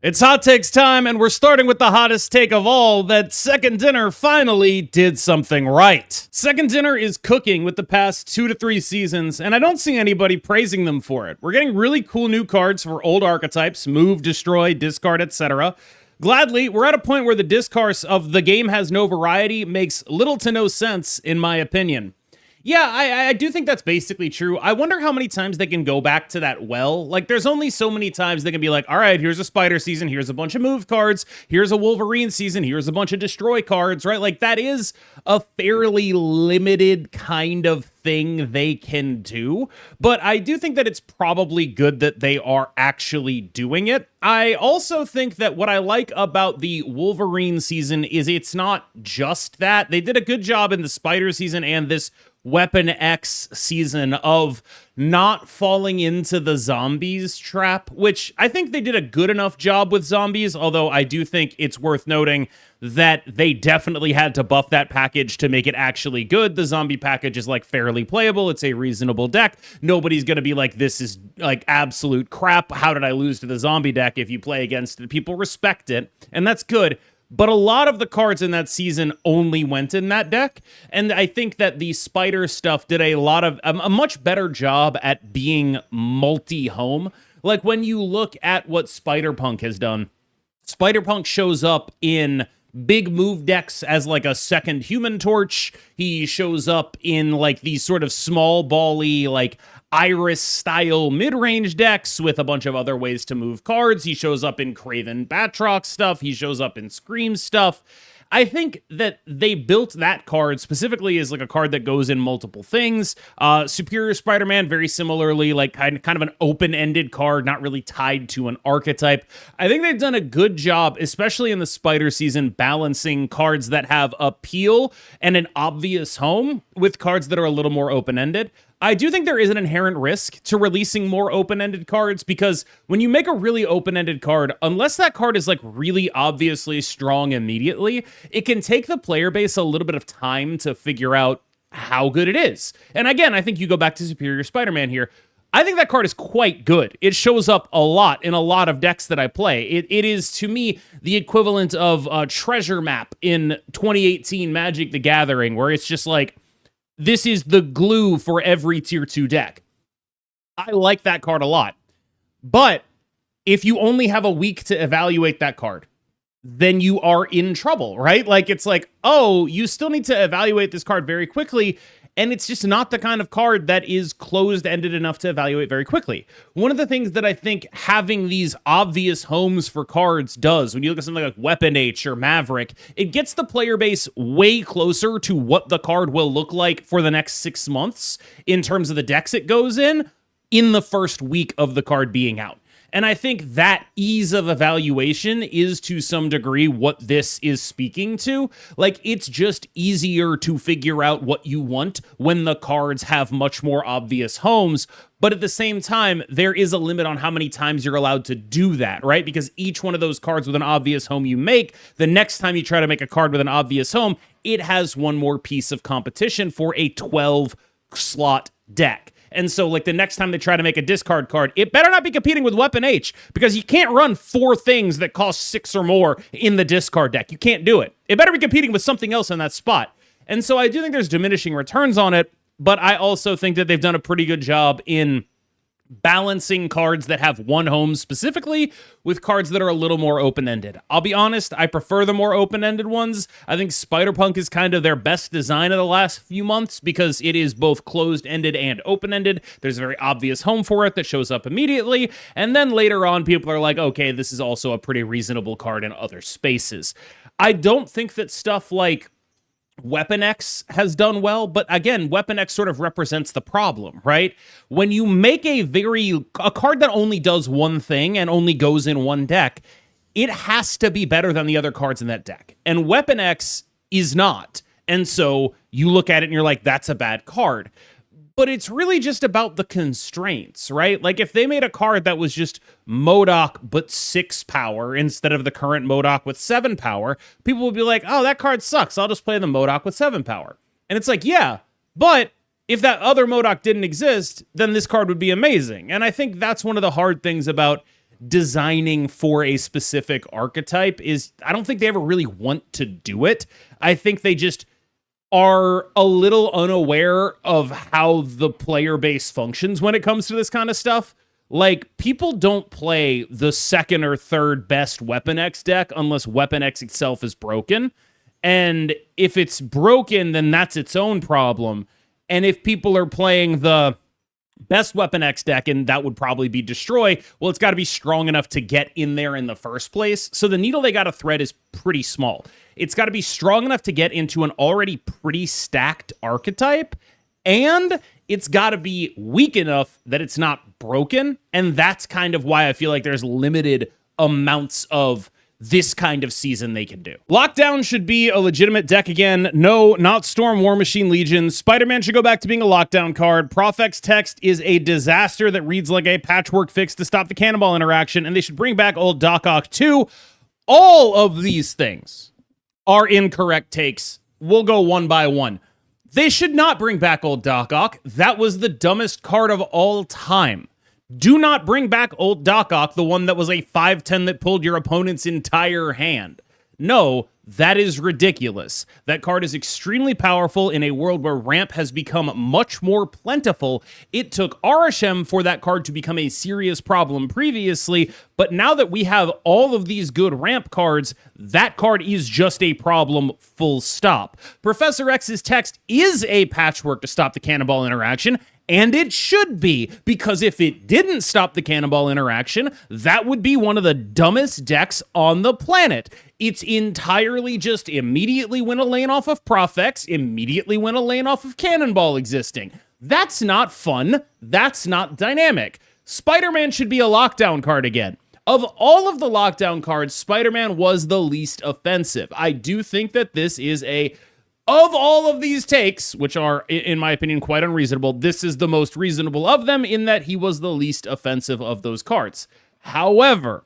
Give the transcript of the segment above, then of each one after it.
It's hot takes time, and we're starting with the hottest take of all, that Second Dinner finally did something right. Second Dinner is cooking with the past 2 to 3 seasons, and I don't see anybody praising them for it. We're getting really cool new cards for old archetypes, move, destroy, discard, etc. Gladly, we're at a point where the discourse of the game has no variety makes little to no sense, in my opinion. Yeah, I do think that's basically true. I wonder how many times they can go back to that well. Like, there's only so many times they can be like, all right, here's a Spider season, here's a bunch of move cards, here's a Wolverine season, here's a bunch of destroy cards, right? Like, that is a fairly limited kind of thing they can do. But I do think that it's probably good that they are actually doing it. I also think that what I like about the Wolverine season is it's not just that. They did a good job in the Spider season and this Weapon X season of not falling into the zombies trap, which I think they did a good enough job with zombies, although I do think it's worth noting that they definitely had to buff that package to make it actually good. The zombie package is like fairly playable. It's a reasonable deck. Nobody's going to be like, this is like absolute crap. How did I lose to the zombie deck? If you play against it, people respect it, and that's good. But a lot of the cards in that season only went in that deck, and I think that the Spider stuff did a much better job at being multi-home. Like, when you look at what Spider-Punk has done, Spider-Punk shows up in big move decks as like a second Human Torch. He shows up in like these sort of small bally, like Iris style mid-range decks with a bunch of other ways to move cards. He shows up in Craven Batroc stuff. He shows up in Scream stuff. I think that they built that card specifically as like a card that goes in multiple things. Superior Spider-Man, very similarly, like kind of an open-ended card, not really tied to an archetype. I think they've done a good job, especially in the Spider season, balancing cards that have appeal and an obvious home with cards that are a little more open-ended. I do think there is an inherent risk to releasing more open-ended cards, because when you make a really open-ended card, unless that card is like really obviously strong immediately, it can take the player base a little bit of time to figure out how good it is. And again, I think you go back to Superior Spider-Man here. I think that card is quite good. It shows up a lot in a lot of decks that I play. It is, to me, the equivalent of a treasure map in 2018 Magic the Gathering, where it's just like, this is the glue for every tier 2 deck. I like that card a lot. But if you only have a week to evaluate that card, then you are in trouble, right? Like, it's like, oh, you still need to evaluate this card very quickly, and it's just not the kind of card that is closed-ended enough to evaluate very quickly. One of the things that I think having these obvious homes for cards does, when you look at something like Weapon H or Maverick, it gets the player base way closer to what the card will look like for the next 6 months in terms of the decks it goes in the first week of the card being out. And I think that ease of evaluation is to some degree what this is speaking to. Like, it's just easier to figure out what you want when the cards have much more obvious homes. But at the same time, there is a limit on how many times you're allowed to do that, right? Because each one of those cards with an obvious home you make, the next time you try to make a card with an obvious home, it has one more piece of competition for a 12-slot deck. And so, like, the next time they try to make a discard card, it better not be competing with Weapon H, because you can't run 4 things that cost 6 or more in the discard deck. You can't do it. It better be competing with something else in that spot. And so I do think there's diminishing returns on it, but I also think that they've done a pretty good job in balancing cards that have one home specifically with cards that are a little more open-ended. I'll be honest, I prefer the more open-ended ones. I think Spider-Punk is kind of their best design of the last few months, because it is both closed-ended and open-ended. There's a very obvious home for it that shows up immediately, and then later on, people are like, okay, this is also a pretty reasonable card in other spaces. I don't think that stuff like Weapon X has done well, but again, Weapon X sort of represents the problem, right? When you make a card that only does one thing and only goes in one deck, it has to be better than the other cards in that deck. And Weapon X is not. And so you look at it and you're like, that's a bad card. But it's really just about the constraints, right? Like, if they made a card that was just MODOK but 6 power instead of the current MODOK with 7 power, people would be like, oh, that card sucks. I'll just play the MODOK with 7 power. And it's like, yeah, but if that other MODOK didn't exist, then this card would be amazing. And I think that's one of the hard things about designing for a specific archetype is, I don't think they ever really want to do it. I think they just are a little unaware of how the player base functions when it comes to this kind of stuff. Like, people don't play the second or third best Weapon X deck unless Weapon X itself is broken. And if it's broken, then that's its own problem. And if people are playing the best Weapon X deck, and that would probably be Destroy, well, it's got to be strong enough to get in there in the first place. So the needle they got to thread is pretty small. It's got to be strong enough to get into an already pretty stacked archetype, and it's got to be weak enough that it's not broken. And that's kind of why I feel like there's limited amounts of this kind of season they can do. Lockdown should be a legitimate deck again. No, not Storm War Machine Legion. Spider-Man should go back to being a lockdown card. Profx text is a disaster that reads like a patchwork fix to stop the cannonball interaction, and they should bring back old Doc Ock too. All of these things are incorrect takes. We'll go one by one. They should not bring back old Doc Ock. That was the dumbest card of all time. Do not bring back old Doc Ock, the one that was a 5/10 that pulled your opponent's entire hand. No, that is ridiculous. That card is extremely powerful in a world where ramp has become much more plentiful. It took Arishem for that card to become a serious problem previously, but now that we have all of these good ramp cards, that card is just a problem, full stop. Professor X's text is a patchwork to stop the cannonball interaction, and it should be, because if it didn't stop the cannonball interaction, that would be one of the dumbest decks on the planet. It's entirely just immediately win a lane off of Profx, immediately win a lane off of Cannonball existing. That's not fun. That's not dynamic. Spider-Man should be a lockdown card again. Of all of the lockdown cards, Spider-Man was the least offensive. I do think that this is of all of these takes, which are, in my opinion, quite unreasonable, this is the most reasonable of them in that he was the least offensive of those cards. However,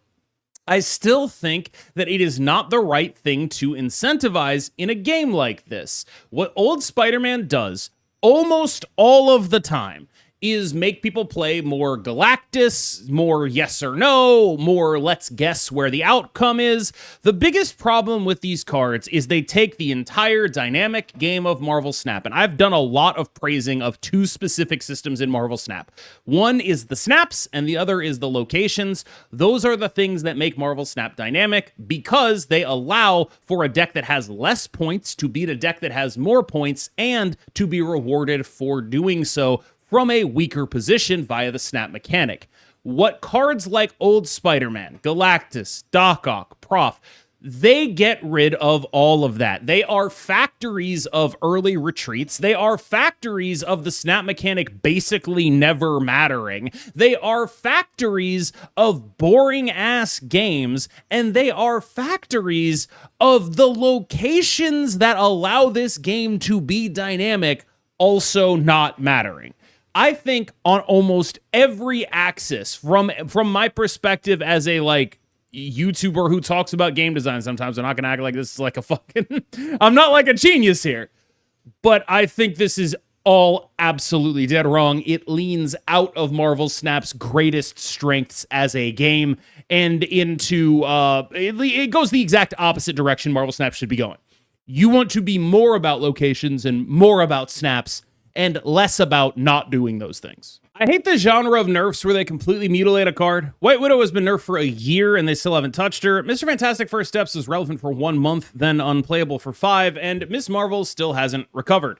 I still think that it is not the right thing to incentivize in a game like this. What old Spider-Man does almost all of the time is make people play more Galactus, more yes or no, more let's guess where the outcome is. The biggest problem with these cards is they take the entire dynamic game of Marvel Snap, and I've done a lot of praising of two specific systems in Marvel Snap. One is the snaps, and the other is the locations. Those are the things that make Marvel Snap dynamic because they allow for a deck that has less points to beat a deck that has more points and to be rewarded for doing so from a weaker position via the snap mechanic. What cards like old Spider-Man, Galactus, Doc Ock, Prof, they get rid of all of that. They are factories of early retreats. They are factories of the snap mechanic basically never mattering. They are factories of boring-ass games, and they are factories of the locations that allow this game to be dynamic also not mattering. I think on almost every axis, from my perspective as a YouTuber who talks about game design sometimes, I'm not gonna act like this is like a fucking I'm not like a genius here, but I think this is all absolutely dead wrong. It leans out of Marvel Snap's greatest strengths as a game and into it goes the exact opposite direction Marvel Snap should be going. You want to be more about locations and more about snaps and less about not doing those things. I hate the genre of nerfs where they completely mutilate a card. White Widow has been nerfed for a year and they still haven't touched her. Mr. Fantastic First Steps was relevant for 1 month, then unplayable for 5, and Ms. Marvel still hasn't recovered.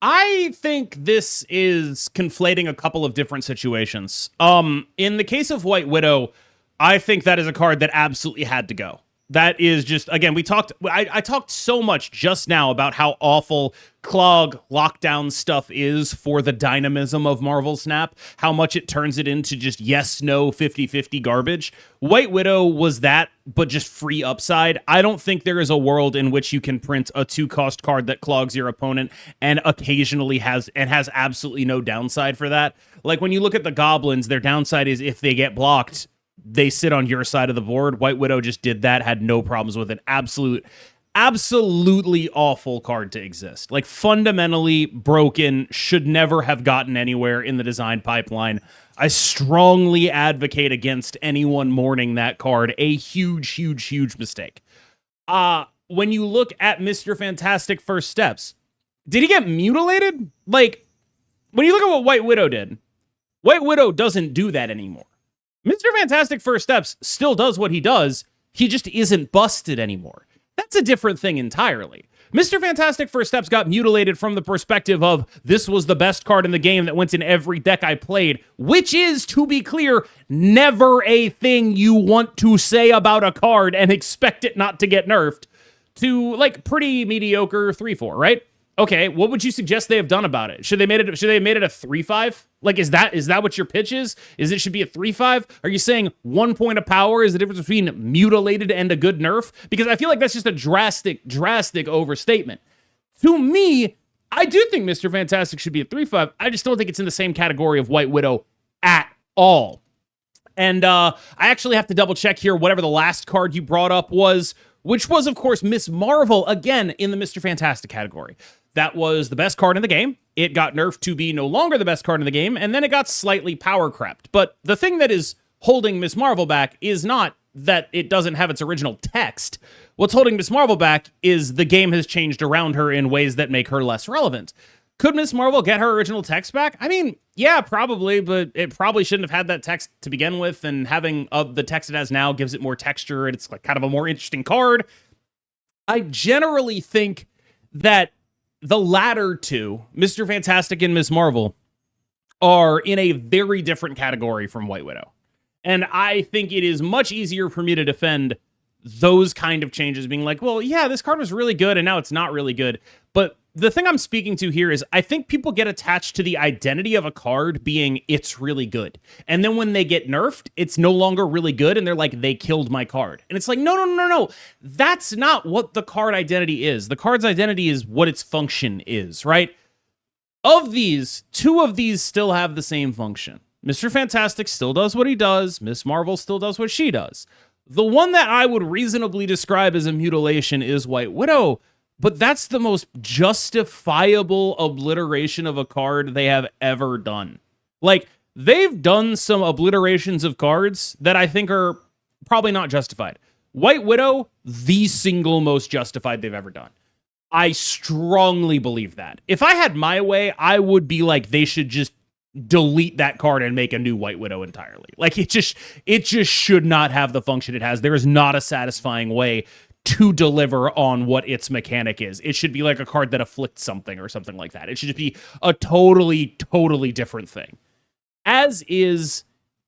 I think this is conflating a couple of different situations. In the case of White Widow, I think that is a card that absolutely had to go. That is just, again, I talked so much just now about how awful clog lockdown stuff is for the dynamism of Marvel Snap, how much it turns it into just yes, no, 50-50 garbage. White Widow was that, but just free upside. I don't think there is a world in which you can print a 2-cost card that clogs your opponent and occasionally has absolutely no downside for that. Like when you look at the goblins, their downside is if they get blocked, they sit on your side of the board. White Widow just did that, had no problems with it. Absolute absolutely awful card to exist. Like, fundamentally broken, should never have gotten anywhere in the design pipeline. I strongly advocate against anyone mourning that card. A huge, huge, huge mistake. When you look at Mr. Fantastic First Steps, did he get mutilated? Like, when you look at what White Widow did, White Widow doesn't do that anymore. Mr. Fantastic First Steps still does what he does. He just isn't busted anymore. That's a different thing entirely. Mr. Fantastic First Steps got mutilated from the perspective of this was the best card in the game that went in every deck I played, which is, to be clear, never a thing you want to say about a card and expect it not to get nerfed to, like, pretty mediocre 3-4, right? Okay, what would you suggest they have done about it? Should they have made it a 3-5? Like, is that what your pitch is? Is it should be a 3-5? Are you saying 1 point of power is the difference between mutilated and a good nerf? Because I feel like that's just a drastic overstatement. To me, I do think Mr. Fantastic should be a 3-5. I just don't think it's in the same category of White Widow at all. And I actually have to double check here whatever the last card you brought up was, which was, of course, Miss Marvel, again, in the Mr. Fantastic category. That was the best card in the game. It got nerfed to be no longer the best card in the game, and then it got slightly power crept. But the thing that is holding Miss Marvel back is not that it doesn't have its original text. What's holding Miss Marvel back is the game has changed around her in ways that make her less relevant. Could Miss Marvel get her original text back? I mean, yeah, probably, but it probably shouldn't have had that text to begin with, and having the text it has now gives it more texture, and it's like kind of a more interesting card. I generally think that the latter two, Mr. Fantastic and Miss Marvel, are in a very different category from White Widow. And I think it is much easier for me to defend those kind of changes being like, well, yeah, this card was really good and now it's not really good. But the thing I'm speaking to here is I think people get attached to the identity of a card being it's really good. And then when they get nerfed, it's no longer really good. And they're like, they killed my card. And it's like, no. That's not what the card identity is. The card's identity is what its function is, right? Of these, 2 of these still have the same function. Mr. Fantastic still does what he does. Miss Marvel still does what she does. The one that I would reasonably describe as a mutilation is White Widow. But that's the most justifiable obliteration of a card they have ever done. Like, they've done some obliterations of cards that I think are probably not justified. White Widow, the single most justified they've ever done. I strongly believe that. If I had my way, I would be like, they should just delete that card and make a new White Widow entirely. Like, it just should not have the function it has. There is not a satisfying way to deliver on what its mechanic is. It should be like a card that afflicts something or something like that. It should just be a totally different thing. As is,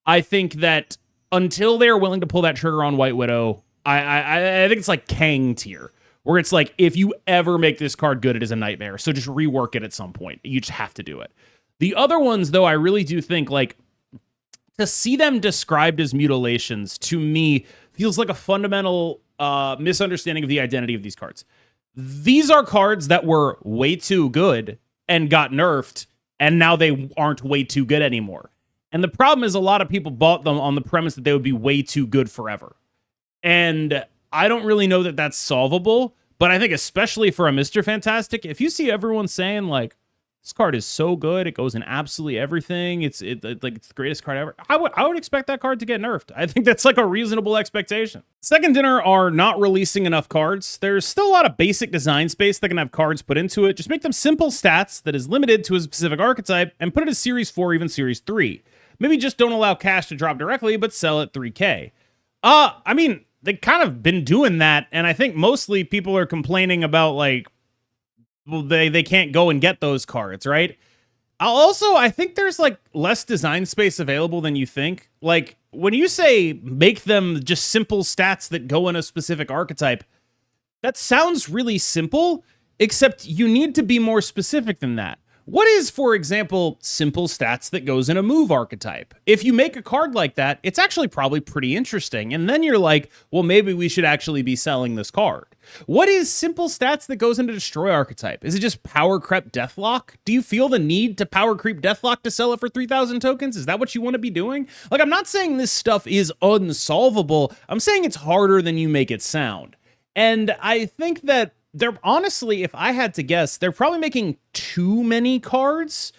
I think that until they're willing to pull that trigger on White Widow, I think it's like Kang tier, where it's like, if you ever make this card good, it is a nightmare. So just rework it at some point. You just have to do it. The other ones, though, I really do think, like, to see them described as mutilations, to me, feels like a fundamental misunderstanding of the identity of these cards. These are cards that were way too good and got nerfed, and now they aren't way too good anymore. And the problem is a lot of people bought them on the premise that they would be way too good forever. And I don't really know that that's solvable, but I think especially for a Mr. Fantastic, if you see everyone saying, like, this card is so good, it goes in absolutely everything, it's the greatest card ever, I would expect that card to get nerfed. I think that's like a reasonable expectation. Second Dinner are not releasing enough cards. There's still a lot of basic design space that can have cards put into it. Just make them simple stats that is limited to a specific archetype and put it as Series 4 or even Series 3. Maybe just don't allow cash to drop directly, but sell at 3K. I mean, they kind of been doing that, and I think mostly people are complaining about, like, well, they can't go and get those cards, right? Also, I think there's, like, less design space available than you think. Like, when you say make them just simple stats that go in a specific archetype, that sounds really simple, except you need to be more specific than that. What is, for example, simple stats that goes in a move archetype? If you make a card like that, it's actually probably pretty interesting. And then you're like, well, maybe we should actually be selling this card. What is simple stats that goes into destroy archetype? Is it just power creep Deathlock? Do you feel the need to power creep Deathlock to sell it for 3,000 tokens? Is that what you want to be doing? Like, I'm not saying this stuff is unsolvable. I'm saying it's harder than you make it sound. And I think that they're honestly, if I had to guess, they're probably making too many cards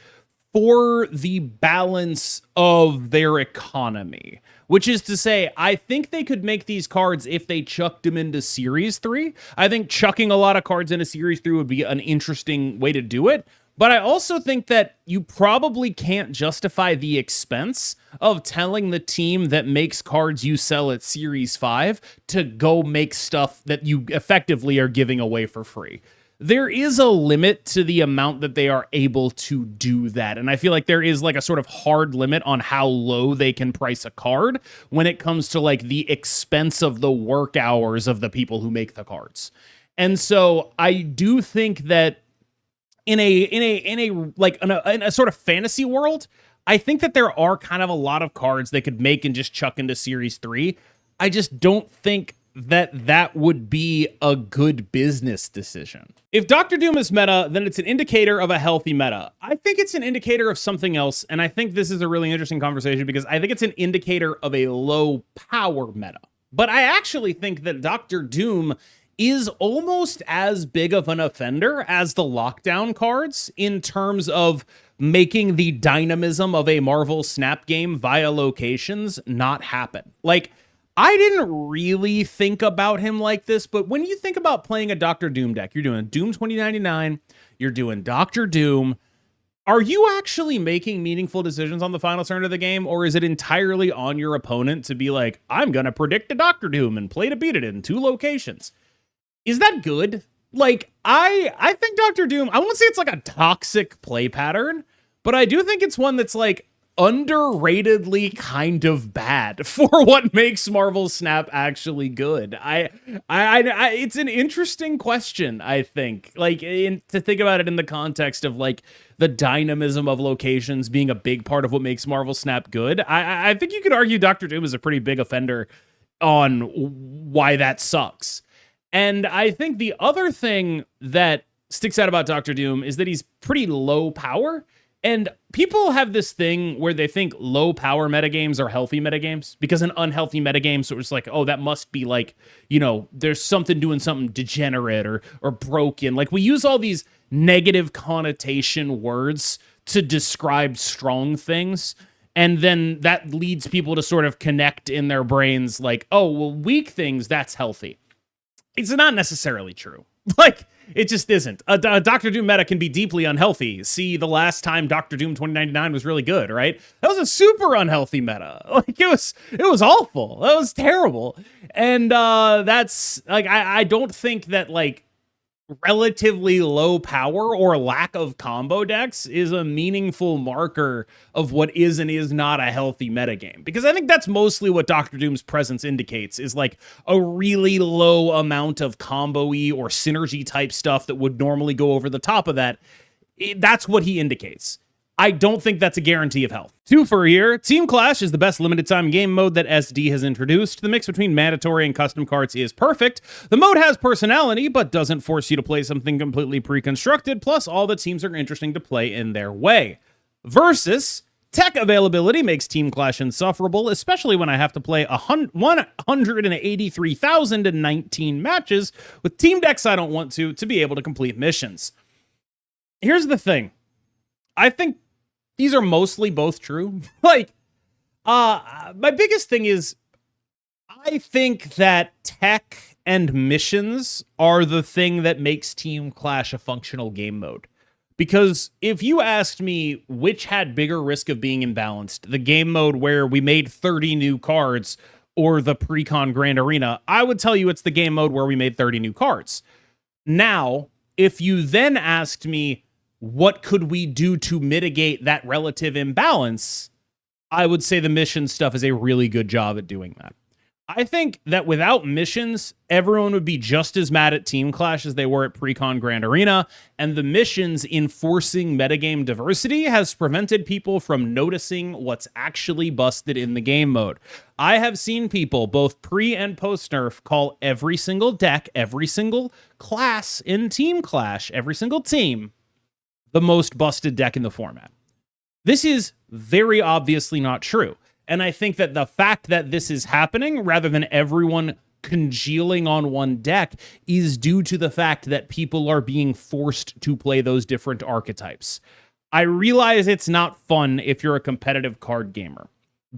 for the balance of their economy. Which is to say, I think they could make these cards if they chucked them into Series 3. I think chucking a lot of cards into Series 3 would be an interesting way to do it. But I also think that you probably can't justify the expense of telling the team that makes cards you sell at Series 5 to go make stuff that you effectively are giving away for free. There is a limit to the amount that they are able to do that. And I feel like there is like a sort of hard limit on how low they can price a card when it comes to like the expense of the work hours of the people who make the cards. And so I do think that in a sort of fantasy world, I think that there are kind of a lot of cards they could make and just chuck into Series 3. I just don't think that would be a good business decision. If Doctor Doom is meta, then it's an indicator of a healthy meta. I think it's an indicator of something else, and I think this is a really interesting conversation because I think it's an indicator of a low power meta. But I actually think that Doctor Doom is almost as big of an offender as the lockdown cards in terms of making the dynamism of a Marvel Snap game via locations not happen. Like, I didn't really think about him like this, but when you think about playing a Doctor Doom deck, you're doing Doom 2099, you're doing Doctor Doom. Are you actually making meaningful decisions on the final turn of the game, or is it entirely on your opponent to be like, I'm going to predict a Doctor Doom and play to beat it in 2 locations? Is that good? Like, I think Doctor Doom, I won't say it's like a toxic play pattern, but I do think it's one that's like, underratedly kind of bad for what makes Marvel Snap actually good. It's an interesting question, I think, like to think about it in the context of like the dynamism of locations being a big part of what makes Marvel Snap good. I think you could argue Doctor Doom is a pretty big offender on why that sucks. And I think the other thing that sticks out about Doctor Doom is that he's pretty low power. And people have this thing where they think low power metagames are healthy metagames because an unhealthy metagame sort of like, oh, that must be like, you know, there's something doing something degenerate or broken. Like we use all these negative connotation words to describe strong things. And then that leads people to sort of connect in their brains like, oh, well, weak things, that's healthy. It's not necessarily true. Like, it just isn't. A Doctor Doom meta can be deeply unhealthy. See, the last time Doctor Doom 2099 was really good, right? That was a super unhealthy meta. Like, it was awful. That was terrible. And that's, like, I don't think that, like, relatively low power or lack of combo decks is a meaningful marker of what is and is not a healthy metagame. Because I think that's mostly what Doctor Doom's presence indicates, is like a really low amount of combo-y or synergy type stuff that would normally go over the top of that. That's what he indicates. I don't think that's a guarantee of health. 2 for a year. Team Clash is the best limited time game mode that SD has introduced. The mix between mandatory and custom cards is perfect. The mode has personality, but doesn't force you to play something completely pre-constructed. Plus, all the teams are interesting to play in their way. Versus, tech availability makes Team Clash insufferable, especially when I have to play 183,019 matches with team decks I don't want to be able to complete missions. Here's the thing. I think these are mostly both true. Like, my biggest thing is, I think that tech and missions are the thing that makes Team Clash a functional game mode. Because if you asked me which had bigger risk of being imbalanced, the game mode where we made 30 new cards or the Precon Grand Arena, I would tell you it's the game mode where we made 30 new cards. Now, if you then asked me, what could we do to mitigate that relative imbalance? I would say the mission stuff is a really good job at doing that. I think that without missions, everyone would be just as mad at Team Clash as they were at Precon Grand Arena, and the missions enforcing metagame diversity has prevented people from noticing what's actually busted in the game mode. I have seen people, both pre and post nerf, call every single deck, every single class in Team Clash, every single team, the most busted deck in the format. This is very obviously not true. And I think that the fact that this is happening, rather than everyone congealing on one deck is due to the fact that people are being forced to play those different archetypes. I realize it's not fun if you're a competitive card gamer,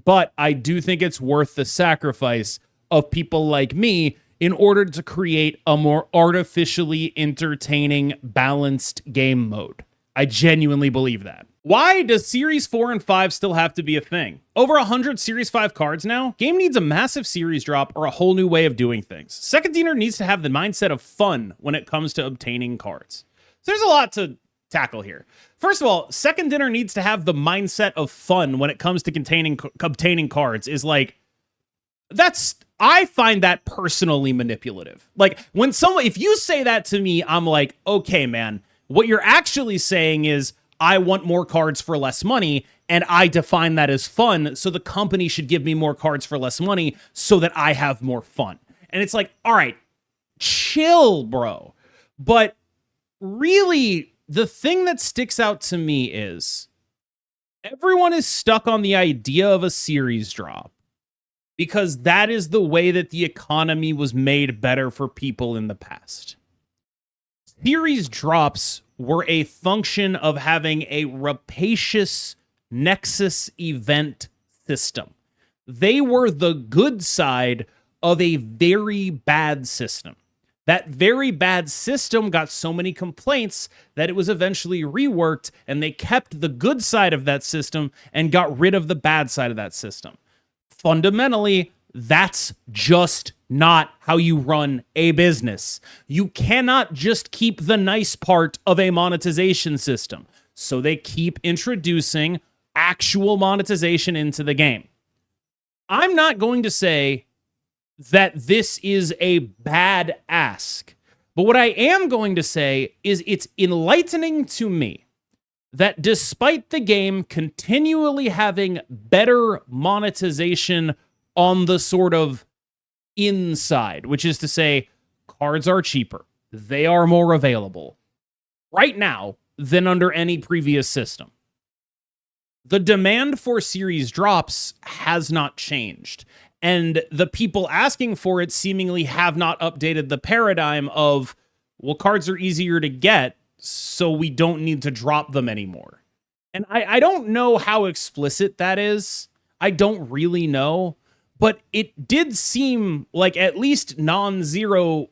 but I do think it's worth the sacrifice of people like me in order to create a more artificially entertaining, balanced game mode. I genuinely believe that. Why does Series 4 and 5 still have to be a thing? Over 100 Series 5 cards now? Game needs a massive series drop or a whole new way of doing things. Second Diener needs to have the mindset of fun when it comes to obtaining cards. So there's a lot to tackle here. First of all, Second Dinner needs to have the mindset of fun when it comes to obtaining cards. Is like, I find that personally manipulative. Like, if you say that to me, I'm like, okay, man, what you're actually saying is, I want more cards for less money, and I define that as fun, so the company should give me more cards for less money so that I have more fun. And it's like, all right, chill, bro. But really, the thing that sticks out to me is everyone is stuck on the idea of a series drop because that is the way that the economy was made better for people in the past. Series drops were a function of having a rapacious Nexus event system. They were the good side of a very bad system. That very bad system got so many complaints that it was eventually reworked, and they kept the good side of that system and got rid of the bad side of that system. Fundamentally, that's just not how you run a business. You cannot just keep the nice part of a monetization system. So they keep introducing actual monetization into the game. I'm not going to say that this is a bad ask, but what I am going to say is it's enlightening to me that despite the game continually having better monetization on the sort of inside, which is to say, cards are cheaper. They are more available right now than under any previous system. The demand for series drops has not changed. And the people asking for it seemingly have not updated the paradigm of, well, cards are easier to get, so we don't need to drop them anymore. And I don't know how explicit that is. I don't really know. But it did seem like at least Non-Zero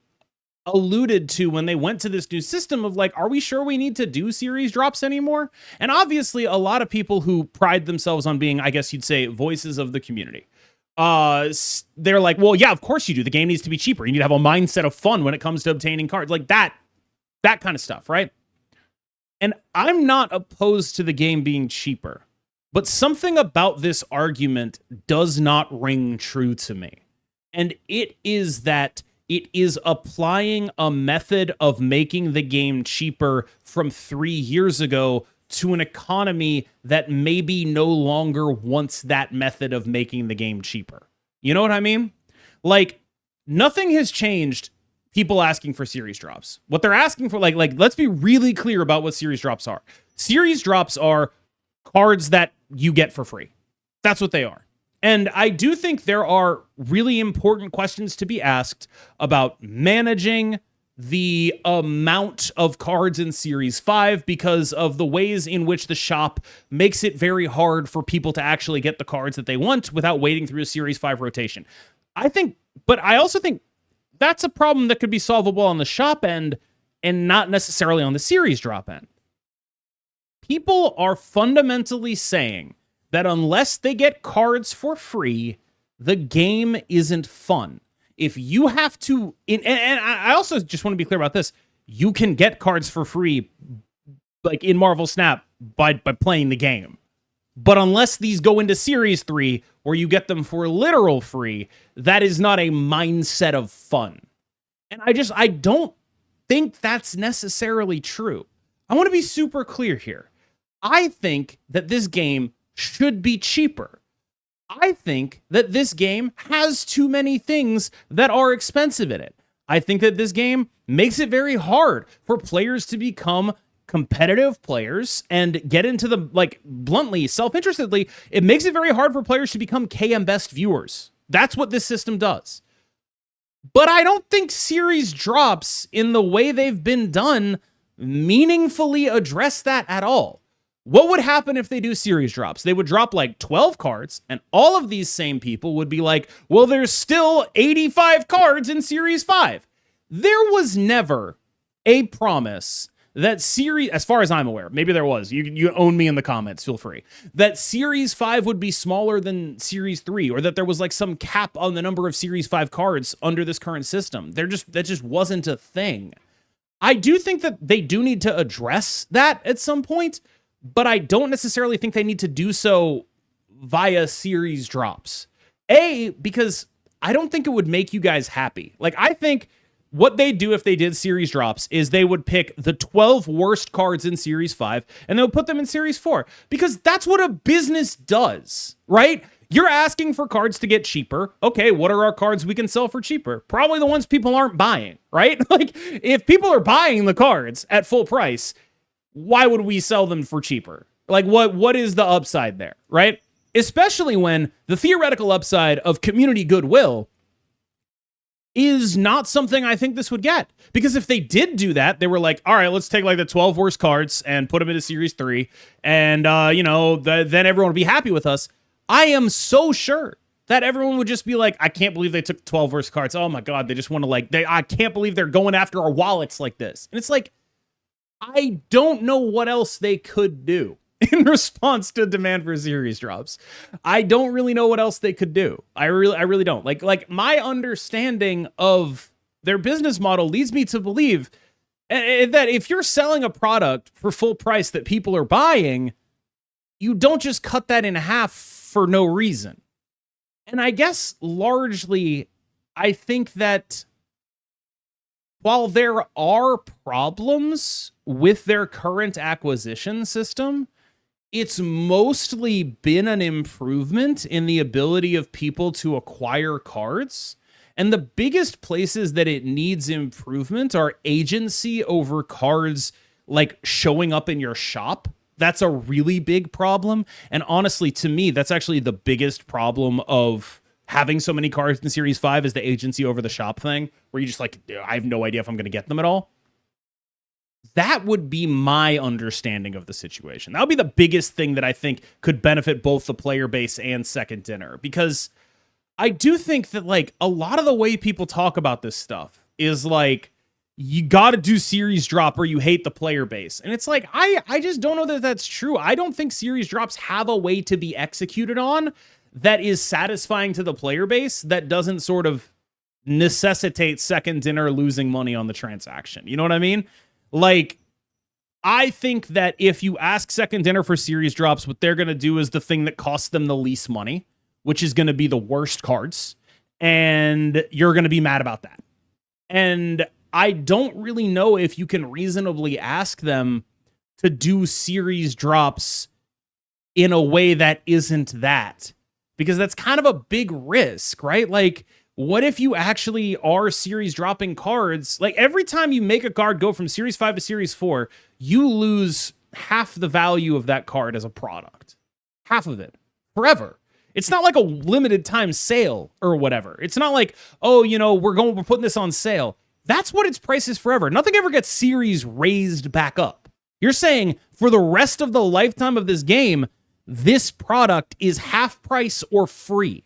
alluded to when they went to this new system of like, are we sure we need to do series drops anymore? And obviously a lot of people who pride themselves on being, I guess you'd say, voices of the community. They're like, well, yeah, of course you do. The game needs to be cheaper. You need to have a mindset of fun when it comes to obtaining cards. Like that kind of stuff, right? And I'm not opposed to the game being cheaper. But something about this argument does not ring true to me. And it is that it is applying a method of making the game cheaper from 3 years ago to an economy that maybe no longer wants that method of making the game cheaper. You know what I mean? Like, nothing has changed people asking for series drops. What they're asking for, like let's be really clear about what series drops are. Series drops are cards that you get for free. That's what they are. And I do think there are really important questions to be asked about managing the amount of cards in Series 5 because of the ways in which the shop makes it very hard for people to actually get the cards that they want without waiting through a Series 5 rotation. But I also think that's a problem that could be solvable on the shop end and not necessarily on the series drop end. People are fundamentally saying that unless they get cards for free, the game isn't fun. If you have to, and I also just want to be clear about this, you can get cards for free, like in Marvel Snap, by playing the game. But unless these go into Series 3, where you get them for literal free, that is not a mindset of fun. And I don't think that's necessarily true. I want to be super clear here. I think that this game should be cheaper. I think that this game has too many things that are expensive in it. I think that this game makes it very hard for players to become competitive players and get into the, like, bluntly, self-interestedly, it makes it very hard for players to become KMBest viewers. That's what this system does. But I don't think series drops in the way they've been done meaningfully address that at all. What would happen if they do series drops? They would drop like 12 cards, and all of these same people would be like, well, there's still 85 cards in Series 5. There was never a promise that series, as far as I'm aware, maybe there was, you own me in the comments, feel free, that Series 5 would be smaller than Series 3, or that there was like some cap on the number of Series 5 cards under this current system. That just wasn't a thing. I do think that they do need to address that at some point, but I don't necessarily think they need to do so via series drops. Because I don't think it would make you guys happy. Like, I think what they do if they did series drops is they would pick the 12 worst cards in Series 5 and they'll put them in Series 4, because that's what a business does, right? You're asking for cards to get cheaper. Okay, what are our cards we can sell for cheaper? Probably the ones people aren't buying, right? Like, if people are buying the cards at full price, why would we sell them for cheaper? Like, what is the upside there, right? Especially when the theoretical upside of community goodwill is not something I think this would get. Because if they did do that, they were like, all right, let's take like the 12 worst cards and put them into Series 3, and, then everyone would be happy with us. I am so sure that everyone would just be like, I can't believe they took 12 worst cards. Oh my God, they just want to I can't believe they're going after our wallets like this. And it's like, I don't know what else they could do in response to demand for series drops. I don't really know what else they could do. I really don't. Like my understanding of their business model leads me to believe that if you're selling a product for full price that people are buying, you don't just cut that in half for no reason. And I guess largely, I think that while there are problems with their current acquisition system, it's mostly been an improvement in the ability of people to acquire cards. And the biggest places that it needs improvement are agency over cards like showing up in your shop. That's a really big problem. And honestly, to me, that's actually the biggest problem of having so many cards in Series 5 is the agency over the shop thing, where you just like, I have no idea if I'm going to get them at all. That would be my understanding of the situation. That would be the biggest thing that I think could benefit both the player base and Second Dinner, because I do think that like a lot of the way people talk about this stuff is like, you got to do series drop or you hate the player base. And it's like, I just don't know that that's true. I don't think series drops have a way to be executed on that is satisfying to the player base that doesn't sort of necessitate Second Dinner losing money on the transaction. You know what I mean? Like, I think that if you ask Second Dinner for series drops, what they're going to do is the thing that costs them the least money, which is going to be the worst cards. And you're going to be mad about that. And I don't really know if you can reasonably ask them to do series drops in a way that isn't that, because that's kind of a big risk, right? Like, what if you actually are series dropping cards? Like, every time you make a card go from Series 5 to Series 4, you lose half the value of that card as a product. Half of it. Forever. It's not like a limited time sale or whatever. It's not like, oh, we're putting this on sale. That's what its price is forever. Nothing ever gets series raised back up. You're saying for the rest of the lifetime of this game, this product is half price or free.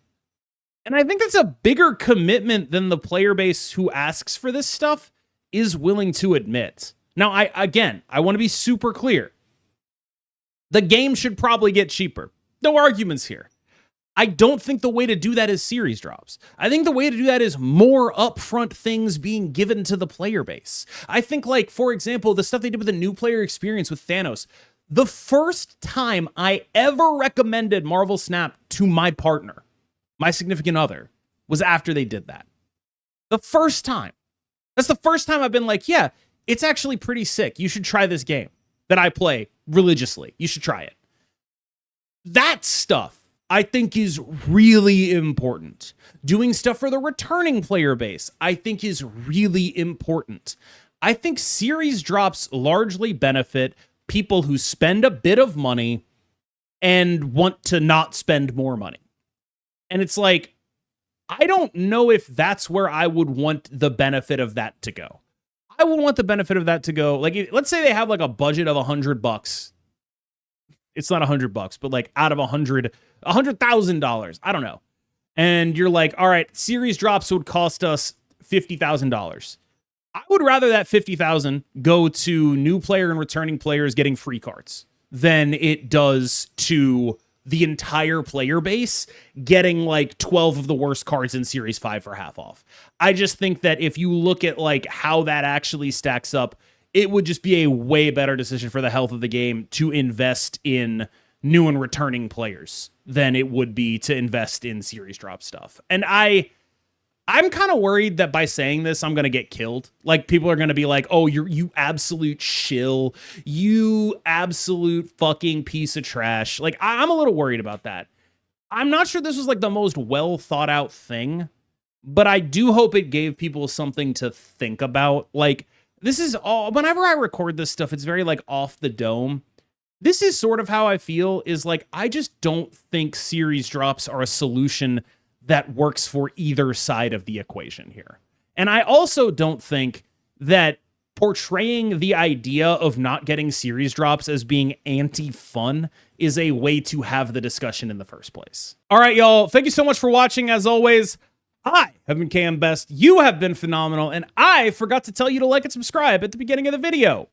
And I think that's a bigger commitment than the player base who asks for this stuff is willing to admit. Now, I want to be super clear. The game should probably get cheaper. No arguments here. I don't think the way to do that is series drops. I think the way to do that is more upfront things being given to the player base. I think, like, for example, the stuff they did with the new player experience with Thanos. The first time I ever recommended Marvel Snap to my partner, my significant other, was after they did that. The first time. That's the first time I've been like, yeah, it's actually pretty sick. You should try this game that I play religiously. You should try it. That stuff I think is really important. Doing stuff for the returning player base, I think is really important. I think series drops largely benefit people who spend a bit of money and want to not spend more money. And it's like, I don't know if that's where I would want the benefit of that to go. I would want the benefit of that to go, like, let's say they have like a budget of $100. It's not $100, but like out of $100,000. I don't know. And you're like, all right, series drops would cost us $50,000. I would rather that $50,000 go to new player and returning players getting free cards than it does to the entire player base getting like 12 of the worst cards in Series 5 for half off. I just think that if you look at like how that actually stacks up, it would just be a way better decision for the health of the game to invest in new and returning players than it would be to invest in series drop stuff. And I'm kind of worried that by saying this, I'm going to get killed. Like, people are going to be like, oh, you absolute shill. You absolute fucking piece of trash. Like, I'm a little worried about that. I'm not sure this was like the most well thought out thing, but I do hope it gave people something to think about. Like, this is all, whenever I record this stuff, it's very like off the dome. This is sort of how I feel, is like, I just don't think series drops are a solution that works for either side of the equation here. And I also don't think that portraying the idea of not getting series drops as being anti-fun is a way to have the discussion in the first place. All right, y'all. Thank you so much for watching. As always, I have been KMBest. You have been phenomenal. And I forgot to tell you to like and subscribe at the beginning of the video.